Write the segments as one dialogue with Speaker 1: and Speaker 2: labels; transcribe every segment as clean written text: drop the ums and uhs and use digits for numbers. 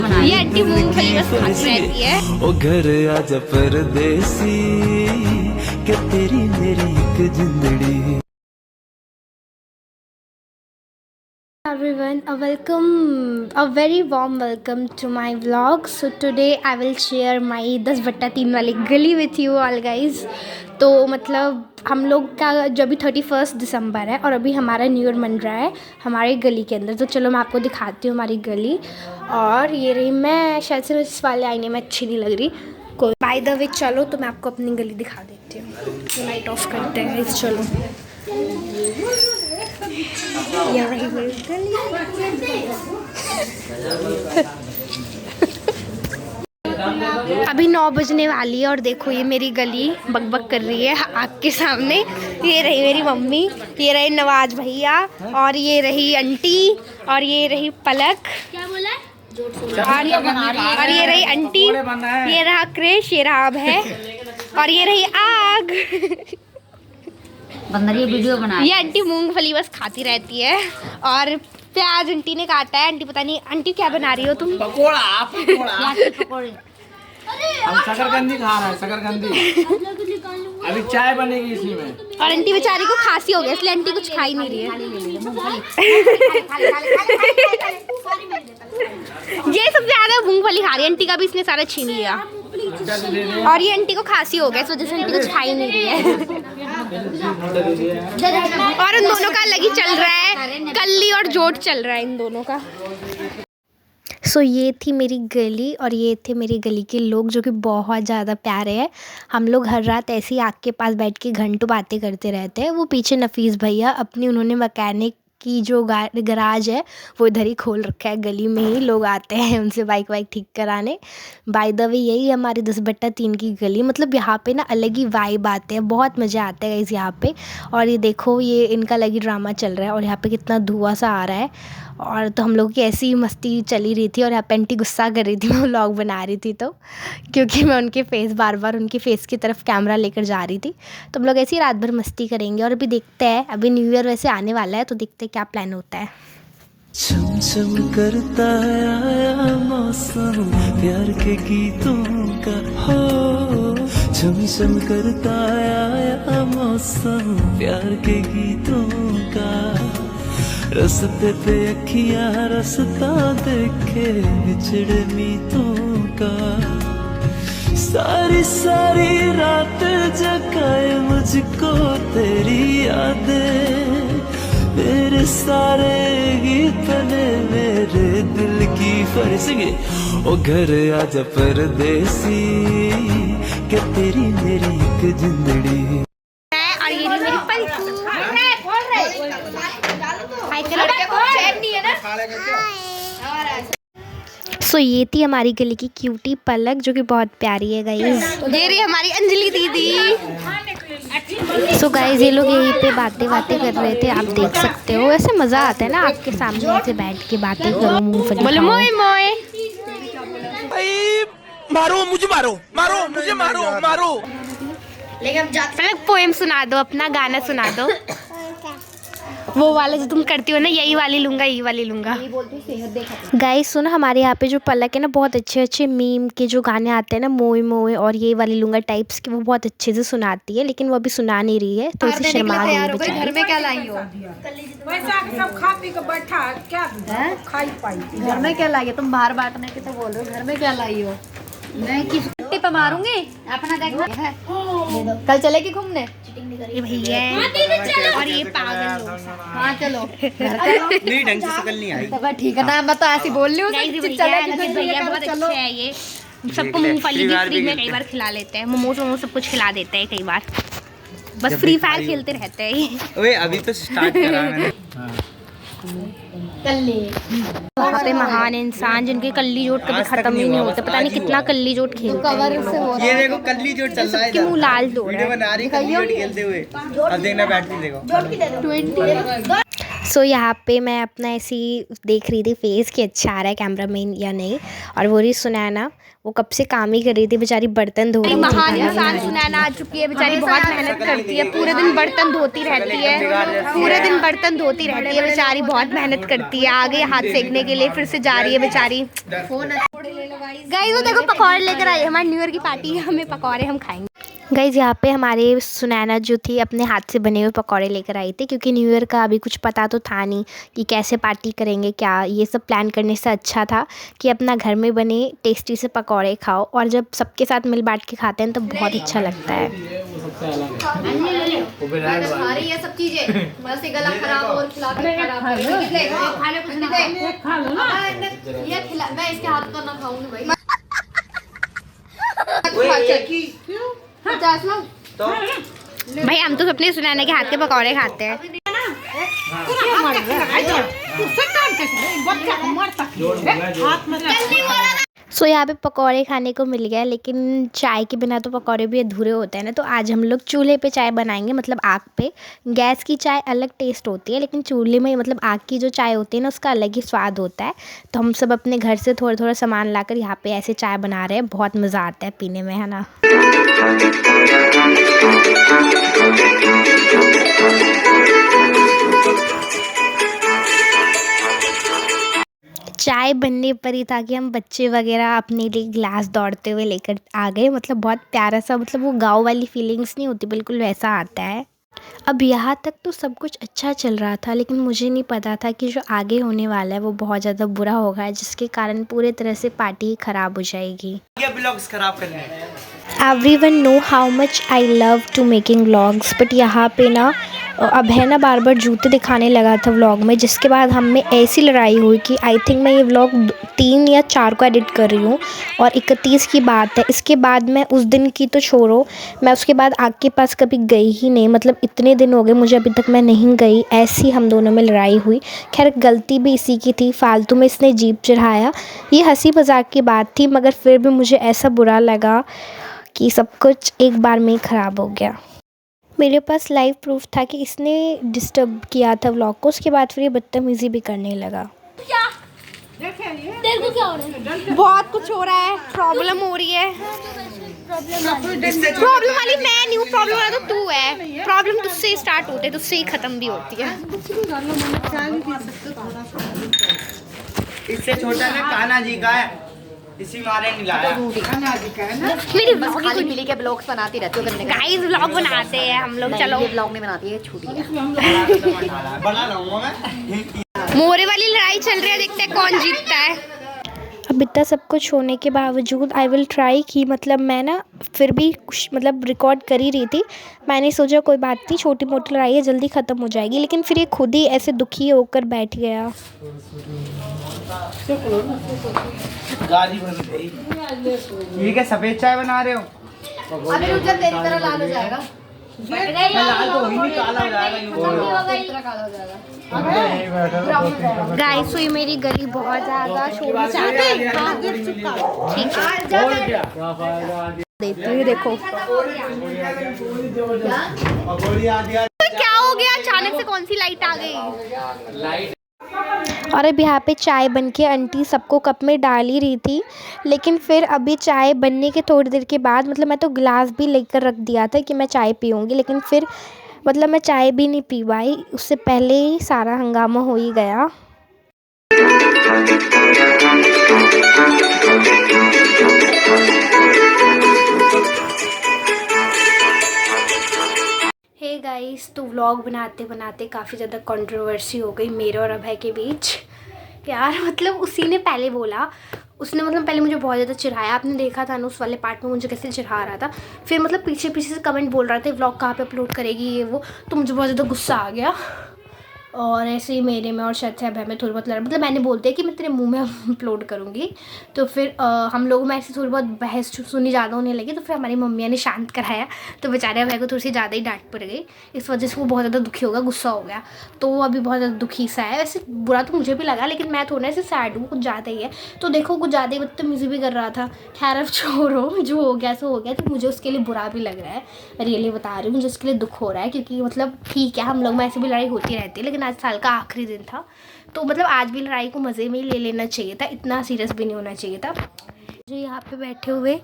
Speaker 1: ये आंटी मूंगफली बस खाती रहती है।
Speaker 2: ओ घर आजा परदेसी के तेरी मेरी एक जिंदड़ी।
Speaker 3: Everyone, a very warm welcome to my vlog. So today I will share my 10/3 वाली गली with you all guys. तो मतलब हम लोग का जो अभी 31 दिसंबर है और अभी हमारा न्यू ईयर मन रहा है हमारे गली के अंदर। तो चलो मैं आपको दिखाती हूँ हमारी गली। और ये रही मैं, शायद से इस वाले आईने में अच्छी नहीं लग रही कोई। बाय द वे चलो तो मैं आपको अपनी गली दिखा देती हूँ। लाइट ऑफ करते हैं इस, चलो। ये रही मेरी गली। अभी 9 बजने वाली है और देखो ये मेरी गली बकबक कर रही है आग के सामने। ये रही मेरी मम्मी, ये रहे नवाज भैया, और ये रही आंटी, और ये रही पलक। क्या बोला? और ये रही आंटी, ये रहा क्रिश, ये रहा अभय, और ये रही आग।
Speaker 1: ये वीडियो बना।
Speaker 3: ये आंटी मूंगफली बस खाती रहती है और प्याज आंटी ने काटा है। आंटी पता नहीं, आंटी क्या बना रही हो तुम?
Speaker 4: पकोड़ा पकोड़े। हम शकरकंदी खा रहे हैं, शकरकंदी। अभी चाय बनेगी इसी में।
Speaker 3: और आंटी बेचारी को खांसी हो गया इसलिए आंटी कुछ खा ही नहीं रही है। ये सबसे ज्यादा मूंगफली खा रही है, आंटी का भी इसने सारा छीन लिया। और ये आंटी को खांसी हो गया इस वजह से आंटी कुछ खा ही नहीं रही है। और उन दोनों का अलग ही चल रहा है, कल्ली और जोट चल रहा है इन दोनों का। सो ये थी मेरी गली और ये थे मेरी गली के लोग जो कि बहुत ज़्यादा प्यारे हैं। हम लोग हर रात ऐसी आग के पास बैठ के घंटों बातें करते रहते हैं। वो पीछे नफीस भैया अपनी, उन्होंने मैकेनिक की जो गराज है वो इधर ही खोल रखा है। गली में ही लोग आते हैं उनसे बाइक वाइक ठीक कराने। बाय द वे यही हमारी 10/3 की गली। मतलब यहाँ पे ना अलग ही वाइब आते हैं, बहुत मज़ा आता है इस यहाँ पे। और ये देखो ये इनका अलग ही ड्रामा चल रहा है और यहाँ पे कितना धुआं सा आ रहा है। और तो हम लोग की ऐसी मस्ती चली रही थी और यहाँ पे आंटी गुस्सा कर रही थी, मैं व्लॉग बना रही थी तो, क्योंकि मैं उनके फेस बार बार उनके फेस की तरफ कैमरा लेकर जा रही थी। तो हम लोग ऐसे ही रात भर मस्ती करेंगे। और अभी देखते हैं, अभी न्यू ईयर वैसे आने वाला है तो देखते हैं क्या प्लान होता है।
Speaker 2: छम छम करता है आया मौसम प्यार के गीतों का, हो छम छम करता है आया मौसम प्यार के गीतों का। रस्ते पे अखियाँ रास्ता देखे बिछड़े मीतों का। सारी सारी रात जगाए मुझको तेरी यादें, मेरे सारे गीत ने मेरे दिल की फरसगे। ओ घर आजा परदेसी के तेरी मेरी एक जिंदड़ी।
Speaker 3: और ये मेरी पलकू। सो ये थी हमारी गली की क्यूटी पलक जो कि बहुत प्यारी है गाइस। ये रही हमारी अंजलि दीदी। सो गाइस ये लोग यहीं पे बातें कर रहे थे, आप देख सकते हो। ऐसे मज़ा आता है ना आपके सामने ऐसे बैठ के बातें करो, मूंगफली बोलो मोए मोए।
Speaker 4: मारो मुझे, मारो मारो मुझे, मारो मारो।
Speaker 3: पलक पोएम सुना दो, अपना गाना सुना दो। वो वाला जो तुम करती हो ना, यही वाली लूँगा, यही वाली लूँगा। गाइस सुनो, हमारे यहाँ पे जो पलक है ना, बहुत अच्छे अच्छे मीम के जो गाने आते हैं ना, मोए मोए और ये वाली लूँगा टाइप्स के, वो बहुत अच्छे से सुनाती है। लेकिन वो अभी सुना नहीं रही है तो इसे शर्मा गई बेचारी।
Speaker 1: घर में क्या लाई हो?
Speaker 5: सब खा पी के बैठा है, क्या खाई पाई?
Speaker 1: घर में क्या लाई हो? तुम बाहर बांटने के तो बोल रहे हो, घर में क्या लाई हो? मैं किस कुट्टी पे मारूंगी अपना, देखना। कल चलेगी घूमने?
Speaker 3: ये भैया और ये पागल लोग।
Speaker 1: हाँ चलो।
Speaker 4: नहीं ढंग से शक्ल नहीं आई।
Speaker 1: तो ठीक है ना, मैं तो ऐसी बोल रही हूँ।
Speaker 3: भैया बहुत अच्छे हैं ये, सबको मूंगफली भी फ्री में कई बार खिला लेते हैं, मोमोज वोमोज सब कुछ खिला देते हैं कई बार। बस फ्री फायर खेलते रहते हैं ये।
Speaker 4: ओए अभी तो स्टार्ट करा मैंने।
Speaker 3: वहाँ पे महान इंसान जिनके कल्ली जोट कभी खत्म ही नहीं होते, पता नहीं कितना कल्ली जोट खेलते हैं।
Speaker 4: ये देखो कल्ली जोट चल रहा है,
Speaker 3: सबके मुंह लाल दो
Speaker 4: वीडियो बना रही कल्ली जोट खेलते हुए। अब देखना बैटरी देखो।
Speaker 3: सो यहाँ पे मैं अपना ऐसी देख रही थी फेस कि अच्छा आ रहा है कैमरा में या नहीं। और वो रही सुनैना, वो कब से काम ही कर रही थी बेचारी, बर्तन धो रही थी। महान इंसान सुनैना आ चुकी है बेचारी, बहुत मेहनत करती है, पूरे दिन बर्तन धोती रहती है, पूरे दिन बर्तन धोती रहती है बेचारी, बहुत मेहनत करती है। आगे हाथ सेकने के लिए फिर से जा रही है बेचारी। गाइस वो देखो पकौड़े लेकर आई है, हमारी न्यू ईयर की पार्टी है, हमें पकौड़े हम खाएंगे। गाइस यहाँ पे हमारे सुनैना जो थी अपने हाथ से बने हुए पकौड़े लेकर आई थी, क्योंकि न्यू ईयर का अभी कुछ पता तो था नहीं कि कैसे पार्टी करेंगे क्या। ये सब प्लान करने से अच्छा था कि अपना घर में बने टेस्टी से पकौड़े खाओ, और जब सबके साथ मिल बांट के खाते हैं तो बहुत अच्छा लगता है।
Speaker 1: खा रही है सब चीजें, बस गला खराब और खिला खाने कुछ नहीं दे। ये खिला, मैं इसके हाथ तो ना खाऊंगी भाई।
Speaker 4: तो
Speaker 3: भाई हम तो अपने सुनैना के हाथ के पकौड़े खाते हैं। सो यहाँ पे पकौड़े खाने को मिल गया, लेकिन चाय के बिना तो पकौड़े भी अधूरे होते हैं ना। तो आज हम लोग चूल्हे पे चाय बनाएंगे, मतलब आग पे। गैस की चाय अलग टेस्ट होती है, लेकिन चूल्हे में मतलब आग की जो चाय होती है ना उसका अलग ही स्वाद होता है। तो हम सब अपने घर से थोड़ा थोड़ा सामान लाकर यहाँ पे ऐसे चाय बना रहे हैं, बहुत मज़ा आता है पीने में, है ना। चाय बनने पर ही था कि हम बच्चे वगैरह अपने लिए गिलास दौड़ते हुए लेकर आ गए। मतलब बहुत प्यारा सा, मतलब वो गांव वाली फीलिंग्स नहीं होती, बिल्कुल वैसा आता है। अब यहाँ तक तो सब कुछ अच्छा चल रहा था, लेकिन मुझे नहीं पता था कि जो आगे होने वाला है वो बहुत ज़्यादा बुरा होगा, जिसके कारण पूरे तरह से पार्टी ख़राब हो जाएगी।
Speaker 4: ब्लॉग्स खराब करने
Speaker 3: Everyone know how much I love to making vlogs, but यहाँ पे ना अब है ना बार बार जूते दिखाने लगा था व्लॉग में, जिसके बाद हम में ऐसी लड़ाई हुई कि आई थिंक मैं ये व्लॉग 3 या 4 को एडिट कर रही हूँ, और 31 की बात है। इसके बाद मैं उस दिन की तो छोड़ो, मैं उसके बाद आग के पास कभी गई ही नहीं। मतलब इतने दिन हो गए मुझे, अभी तक मैं नहीं गई। ऐसी हम दोनों में लड़ाई हुई। खैर गलती भी इसी की थी, फालतू में इसने जीप चढ़ाया। ये हंसी मजाक की बात थी, मगर फिर भी मुझे ऐसा बुरा लगा कि सब कुछ एक बार में ही ख़राब हो गया। मेरे पास लाइव प्रूफ था कि इसने डिस्टर्ब किया था व्लॉग को। उसके बाद फिर ये बदतमीज़ी भी करने लगा।
Speaker 5: क्या हो रहा है?
Speaker 3: बहुत कुछ हो रहा है, प्रॉब्लम हो रही है। प्रॉब्लम वाली मैं नहीं हूँ, प्रॉब्लम वाला तो तू है। प्रॉब्लम तुझसे स्टार्ट होते है, तुझसे ही ख़त्म भी होती है।
Speaker 4: इससे छोटा ना कान्हा जी का है, इसी मारे नहीं लाया।
Speaker 3: मेरी
Speaker 1: बस खाली पीली के ब्लॉग्स बनाती रहती हो करने का।
Speaker 3: गाइस व्लॉग बनाते हैं हम लोग। चलो
Speaker 1: ये ब्लॉग नहीं बनाती है, छूटी है।
Speaker 4: बना रहूंगा मैं।
Speaker 3: मोरे वाली लड़ाई चल रही है, देखते हैं कौन जीतता है। अब इतना सब कुछ होने के बावजूद आई विल ट्राई कि मतलब मैं ना फिर भी कुछ मतलब रिकॉर्ड कर ही रही थी। मैंने सोचा कोई बात नहीं, छोटी मोटी लड़ाई है, जल्दी ख़त्म हो जाएगी। लेकिन फिर ये खुद ही ऐसे दुखी होकर बैठ गया।
Speaker 4: गाड़ी बन गई। ये क्या सफेद चाय बना रहे हो?
Speaker 1: अभी रुक जा, तेरी तरह लाल हो जाएगा।
Speaker 4: लाल तो ही नहीं, काला हो जाएगा।
Speaker 1: तेरी तरह काला हो जाएगा।
Speaker 3: गाइस ये मेरी गली बहुत ज़्यादा शोर मचाती है। ठीक है देती हूँ, देखो क्या हो गया अचानक से, कौन सी लाइट आ गई। और अब यहाँ पे चाय बन के आंटी सबको कप में डाल ही रही थी। लेकिन फिर अभी चाय बनने के थोड़ी देर के बाद, मतलब मैं तो गिलास भी लेकर रख दिया था कि मैं चाय पीऊँगी, लेकिन फिर मतलब मैं चाय भी नहीं पी पाई, उससे पहले ही सारा हंगामा हो ही गया। हे गाइस, तो व्लॉग बनाते बनाते काफ़ी ज़्यादा कंट्रोवर्सी हो गई मेरे और अभय के बीच। यार मतलब उसी ने पहले बोला, उसने मतलब पहले मुझे बहुत ज़्यादा चिढ़ाया। आपने देखा था ना उस वाले पार्ट में मुझे कैसे चिढ़ा रहा था। फिर मतलब पीछे पीछे से कमेंट बोल रहा था व्लॉग कहाँ पे अपलोड करेगी ये वो, तो मुझे बहुत ज़्यादा गुस्सा आ गया। और ऐसे ही मेरे में और शायद से अभय में थोड़ी बहुत लड़ा, मतलब मैंने बोलते हैं कि मैं तेरे मुंह में अपलोड करूँगी। तो फिर हम लोगों में ऐसे थोड़ी बहुत बहस सुनी ज़्यादा होने लगी। तो फिर हमारी मम्मी ने शांत कराया, तो बेचारे अभय को थोड़ी सी ज़्यादा ही डांट पड़ गई। इस वजह से वो बहुत ज़्यादा दुखी होगा, गुस्सा हो गया। तो वो अभी बहुत ज़्यादा दुखी सा है। वैसे बुरा तो मुझे भी लगा, लेकिन मैं थोड़ा ऐसे सैड हूँ, कुछ ज़्यादा ही है। तो देखो कुछ ज़्यादा ही बदतमीज़ी भी कर रहा था। खैर अब छोड़ो, जो हो गया सो हो गया। तो मुझे उसके लिए बुरा भी लग रहा है, मैं रियली बता रही हूँ, मुझे उसके लिए दुख हो रहा है। क्योंकि मतलब ठीक है, हम लोग में ऐसे भी लड़ाई होती रहती है, लेकिन लेकिन आज साल का आखिरी दिन था, तो मतलब आज भी लड़ाई को मज़े में ही ले लेना चाहिए था, इतना सीरियस भी नहीं होना चाहिए था। मुझे यहाँ पे बैठे हुए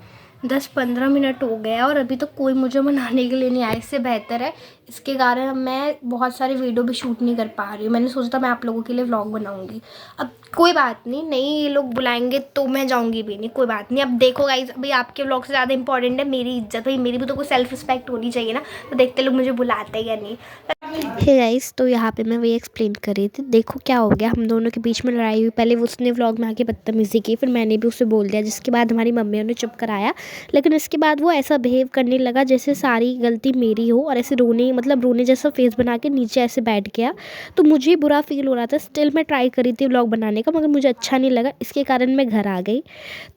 Speaker 3: 10-15 मिनट हो गया और अभी तक कोई मुझे मनाने के लिए नहीं आया। इससे बेहतर है, इसके कारण मैं बहुत सारे वीडियो भी शूट नहीं कर पा रही हूँ। मैंने सोचा था मैं आप लोगों के लिए व्लॉग बनाऊँगी। अब कोई बात नहीं, ये लोग बुलाएंगे तो मैं जाऊँगी भी नहीं, कोई बात नहीं। अब देखो गाइस, अभी आपके व्लॉग से ज़्यादा इंपॉर्टेंट है मेरी इज्जत। भाई मेरी भी तो कोई सेल्फ रिस्पेक्ट होनी चाहिए ना, तो देखते लोग मुझे बुलाते या नहीं। हे गाइस, तो यहाँ पे मैं वही एक्सप्लेन कर रही थी। देखो क्या हो गया, हम दोनों के बीच में लड़ाई हुई। पहले उसने व्लॉग में आके बदतमीज़ी की, फिर मैंने भी उसे बोल दिया, जिसके बाद हमारी मम्मियों ने चुप कराया। लेकिन इसके बाद वो ऐसा बिहेव करने लगा जैसे सारी गलती मेरी हो, और ऐसे रोने जैसा फेस बना के नीचे ऐसे बैठ गया। तो मुझे बुरा फील हो रहा था। स्टिल मैं ट्राई करी थी व्लॉग बनाने का, मगर मुझे अच्छा नहीं लगा। इसके कारण मैं घर आ गई।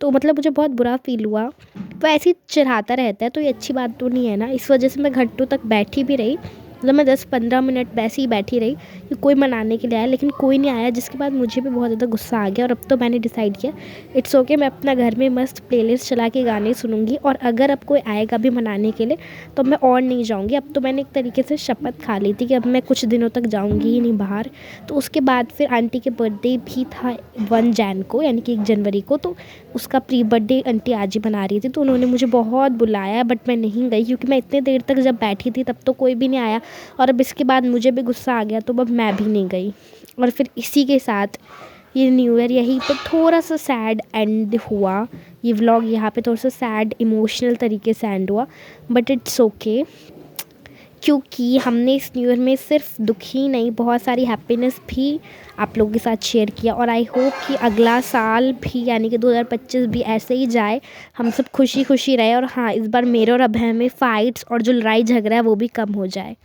Speaker 3: तो मतलब मुझे बहुत बुरा फील हुआ। तो ऐसे ही चिढ़ाता रहता है, तो ये अच्छी बात तो नहीं है ना। इस वजह से मैं घंटों तक बैठी भी रही, मतलब मैं 10-15 मिनट वैसे ही बैठी रही कि कोई मनाने के लिए आया, लेकिन कोई नहीं आया। जिसके बाद मुझे भी बहुत ज़्यादा गुस्सा आ गया, और अब तो मैंने डिसाइड किया इट्स ओके, मैं अपना घर में मस्त प्लेलिस्ट चला के गाने सुनूंगी। और अगर अब कोई आएगा भी मनाने के लिए तो मैं और नहीं जाऊंगी। अब तो मैंने एक तरीके से शपथ खा ली थी कि अब मैं कुछ दिनों तक जाऊंगी ही नहीं बाहर। तो उसके बाद फिर आंटी के बर्थडे भी था 1 जैन को, यानी कि 1 जनवरी को। तो उसका प्री बर्थडे आंटी आज ही बना रही थी, तो उन्होंने मुझे बहुत बुलाया, बट मैं नहीं गई क्योंकि मैं इतने देर तक जब बैठी थी तब तो कोई भी नहीं आया। और अब इसके बाद मुझे भी गुस्सा आ गया, तो अब मैं भी नहीं गई। और फिर इसी के साथ ये न्यू ईयर यहीं पे थोड़ा सा सैड एंड हुआ। ये व्लॉग यहाँ पे थोड़ा सा सैड इमोशनल तरीके से एंड हुआ, बट इट्स ओके, क्योंकि हमने इस न्यू ईयर में सिर्फ दुख ही नहीं, बहुत सारी हैप्पीनेस भी आप लोगों के साथ शेयर किया। और आई होप कि अगला साल भी, यानी कि 2025 भी ऐसे ही जाए, हम सब खुशी खुशी रहे। और हाँ, इस बार मेरे और अभय में फ़ाइट्स और जो लड़ाई झगड़ा है वो भी कम हो जाए।